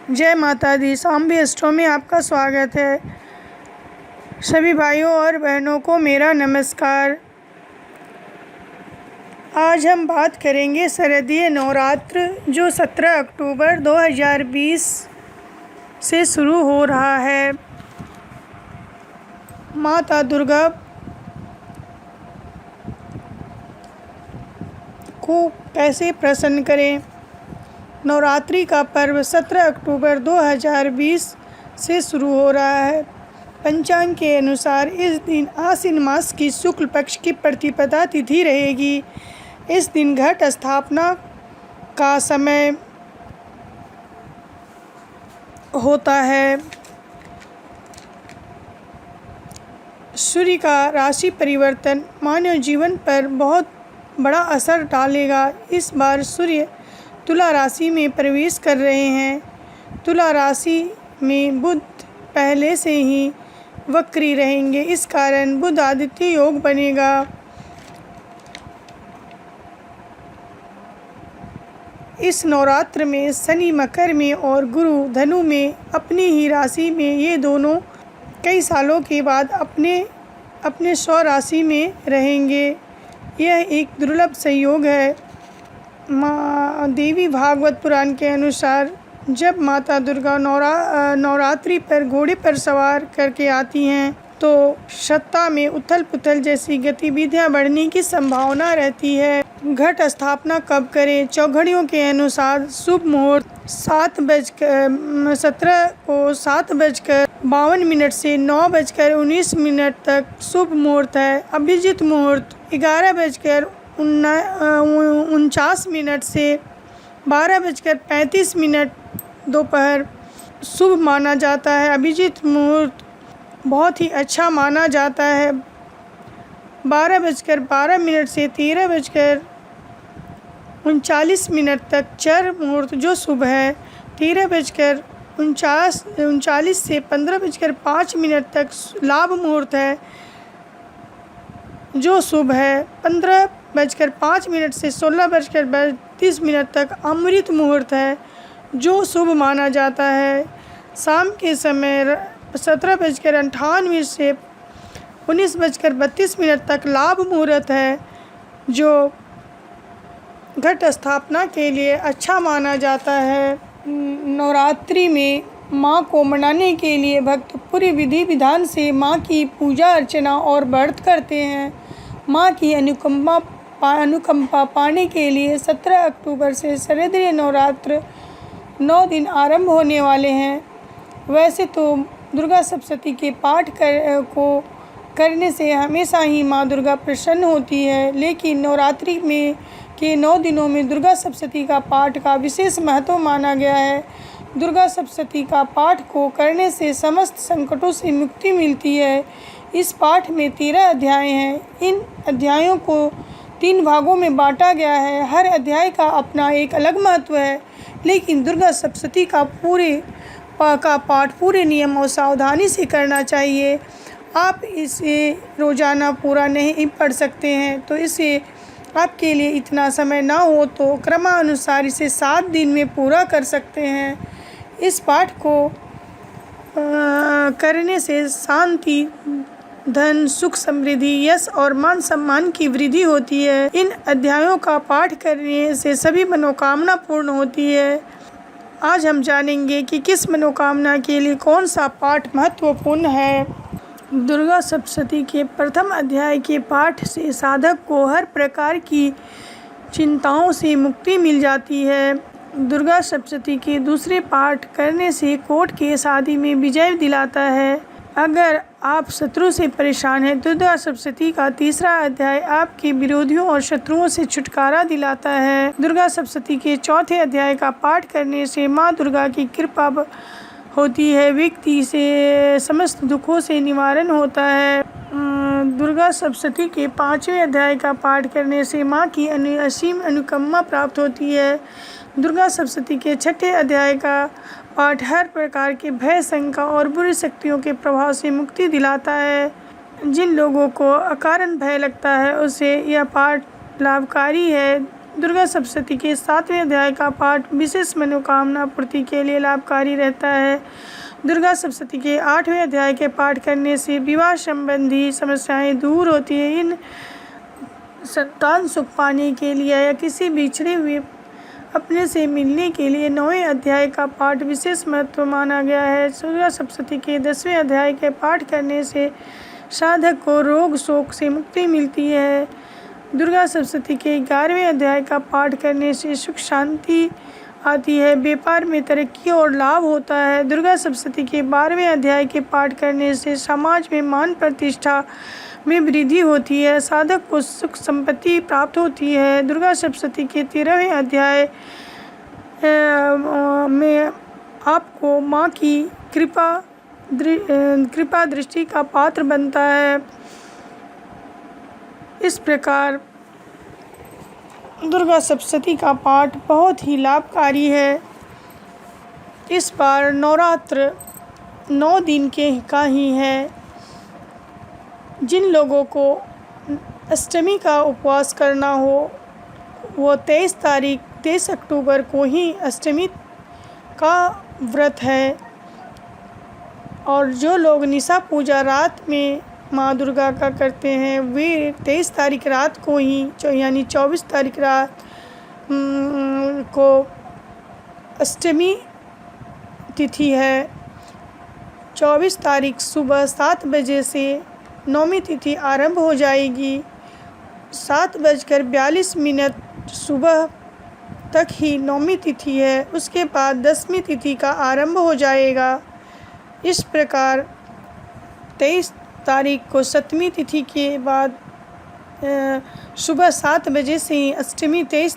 जय माता दी। शांभवी अष्टमी में आपका स्वागत है। सभी भाइयों और बहनों को मेरा नमस्कार। आज हम बात करेंगे शारदीय नवरात्र जो 17 अक्टूबर 2020 से शुरू हो रहा है। माता दुर्गा को कैसे प्रसन्न करें। नवरात्रि का पर्व 17 अक्टूबर 2020 से शुरू हो रहा है। पंचांग के अनुसार इस दिन आश्विन मास की शुक्ल पक्ष की प्रतिपदा तिथि रहेगी। इस दिन घट स्थापना का समय होता है। सूर्य का राशि परिवर्तन मानव जीवन पर बहुत बड़ा असर डालेगा। इस बार सूर्य तुला राशि में प्रवेश कर रहे हैं। तुला राशि में बुध पहले से ही वक्री रहेंगे। इस कारण बुध आदित्य योग बनेगा। इस नवरात्र में शनि मकर में और गुरु धनु में अपनी ही राशि में, ये दोनों कई सालों के बाद अपने स्वराशि में रहेंगे। यह एक दुर्लभ संयोग है। माँ देवी भागवत पुराण के अनुसार जब माता दुर्गा नवरात्रि पर घोड़े पर सवार करके आती हैं तो सत्ता में उथल पुथल जैसी गतिविधियां बढ़ने की संभावना रहती है। घट स्थापना कब करें? चौघड़ियों के अनुसार शुभ मुहूर्त 7:17 को 7:52 से 9:19 तक शुभ मुहूर्त है। अभिजीत मुहूर्त 11:49 से 12:35 दोपहर शुभ माना जाता है। अभिजीत मुहूर्त बहुत ही अच्छा माना जाता है। 12:12 से 13:39 तक चर मुहूर्त जो शुभ है। 13:39 से 15:05 तक लाभ मुहूर्त है जो शुभ है। 15:05 से 16:32 तक अमृत मुहूर्त है जो शुभ माना जाता है। शाम के समय 17:58 से 19:32 तक लाभ मुहूर्त है जो घट स्थापना के लिए अच्छा माना जाता है। नवरात्रि में माँ को मनाने के लिए भक्त पूरे विधि विधान से माँ की पूजा अर्चना और व्रत करते हैं। माँ की अनुकंपा पाने के लिए 17 अक्टूबर से शारदीय नवरात्र 9 दिन आरंभ होने वाले हैं। वैसे तो दुर्गा सप्तशती के पाठ को करने से हमेशा ही माँ दुर्गा प्रसन्न होती है, लेकिन नवरात्रि में के 9 दिनों में दुर्गा सप्तशती का पाठ का विशेष महत्व माना गया है। दुर्गा सप्तशती का पाठ को करने से समस्त संकटों से मुक्ति मिलती है। इस पाठ में 13 अध्याय हैं। इन अध्यायों को 3 भागों में बांटा गया है। हर अध्याय का अपना एक अलग महत्व है, लेकिन दुर्गा सप्तशती का पाठ पूरे नियम और सावधानी से करना चाहिए। आप इसे रोज़ाना पूरा नहीं पढ़ सकते हैं, तो इसे आपके लिए इतना समय ना हो तो क्रमानुसार इसे 7 दिन में पूरा कर सकते हैं। इस पाठ को करने से शांति, धन, सुख, समृद्धि, यश और मान सम्मान की वृद्धि होती है। इन अध्यायों का पाठ करने से सभी मनोकामना पूर्ण होती है। आज हम जानेंगे कि किस मनोकामना के लिए कौन सा पाठ महत्वपूर्ण है। दुर्गा सप्तशती के प्रथम अध्याय के पाठ से साधक को हर प्रकार की चिंताओं से मुक्ति मिल जाती है। दुर्गा सप्तशती के दूसरे पाठ करने से कोर्ट केस आदि में विजय दिलाता है। अगर आप शत्रु से परेशान हैं तो दुर्गा सप्तशती का तीसरा अध्याय आपके विरोधियों और शत्रुओं से छुटकारा दिलाता है। दुर्गा सप्तशती के चौथे अध्याय का पाठ करने से माँ दुर्गा की कृपा होती है। व्यक्ति से समस्त दुखों से निवारण होता है। दुर्गा सप्तशती के 5वें अध्याय का पाठ करने से माँ की असीम अनुकंपा प्राप्त होती है। दुर्गा सप्तशती के 6ठे अध्याय का पाठ हर प्रकार के भय, शंका और बुरी शक्तियों के प्रभाव से मुक्ति दिलाता है। जिन लोगों को अकारण भय लगता है उसे यह पाठ लाभकारी है। दुर्गा सप्तशती के 7वें अध्याय का पाठ विशेष मनोकामना पूर्ति के लिए लाभकारी रहता है। दुर्गा सप्तशती के 8वें अध्याय के पाठ करने से विवाह संबंधी समस्याएं दूर होती हैं। इन संतान सुख पाने के लिए या किसी बिछड़े हुए अपने से मिलने के लिए 9वें अध्याय का पाठ विशेष महत्व माना गया है। दुर्गा सप्तशती के 10वें अध्याय के पाठ करने से साधक को रोग शोक से मुक्ति मिलती है। दुर्गा सप्तशती के 11वें अध्याय का पाठ करने से सुख शांति आती है, व्यापार में तरक्की और लाभ होता है। दुर्गा सप्तशती के 12वें अध्याय के पाठ करने से समाज में मान प्रतिष्ठा में वृद्धि होती है, साधक को सुख संपत्ति प्राप्त होती है। दुर्गा सप्तशती के 13वें अध्याय में आपको माँ की कृपा दृष्टि का पात्र बनता है। इस प्रकार दुर्गा सप्तशती का पाठ बहुत ही लाभकारी है। इस बार नवरात्र 9 दिन के का ही है। जिन लोगों को अष्टमी का उपवास करना हो वो 23 अक्टूबर को ही अष्टमी का व्रत है। और जो लोग निशा पूजा रात में माँ दुर्गा का करते हैं वे 23 तारीख रात को ही यानी 24 तारीख रात को अष्टमी तिथि है। 24 तारीख सुबह 7 बजे से नौमी तिथि आरंभ हो जाएगी। 7:42 सुबह तक ही नौमी तिथि है, उसके बाद 10वीं तिथि का आरंभ हो जाएगा। इस प्रकार 23 तारीख को 7वीं तिथि के बाद सुबह 7 बजे से ही अष्टमी 23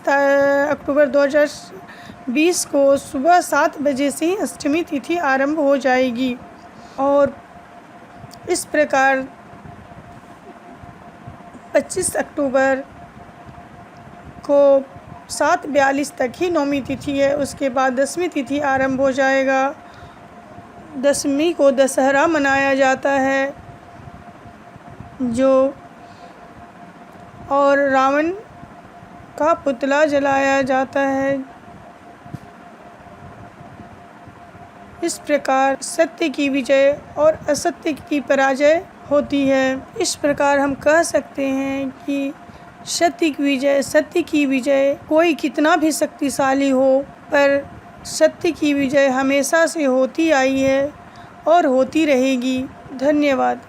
अक्टूबर 2020 को सुबह 7 बजे से ही अष्टमी तिथि आरंभ हो जाएगी। और इस प्रकार 25 अक्टूबर को 7:42 तक ही नौमी तिथि है, उसके बाद 10वीं तिथि आरंभ हो जाएगा। 10वीं को दशहरा मनाया जाता है और रावण का पुतला जलाया जाता है। इस प्रकार सत्य की विजय और असत्य की पराजय होती है। इस प्रकार हम कह सकते हैं कि सत्य की विजय कोई कितना भी शक्तिशाली हो पर सत्य की विजय हमेशा से होती आई है और होती रहेगी। धन्यवाद।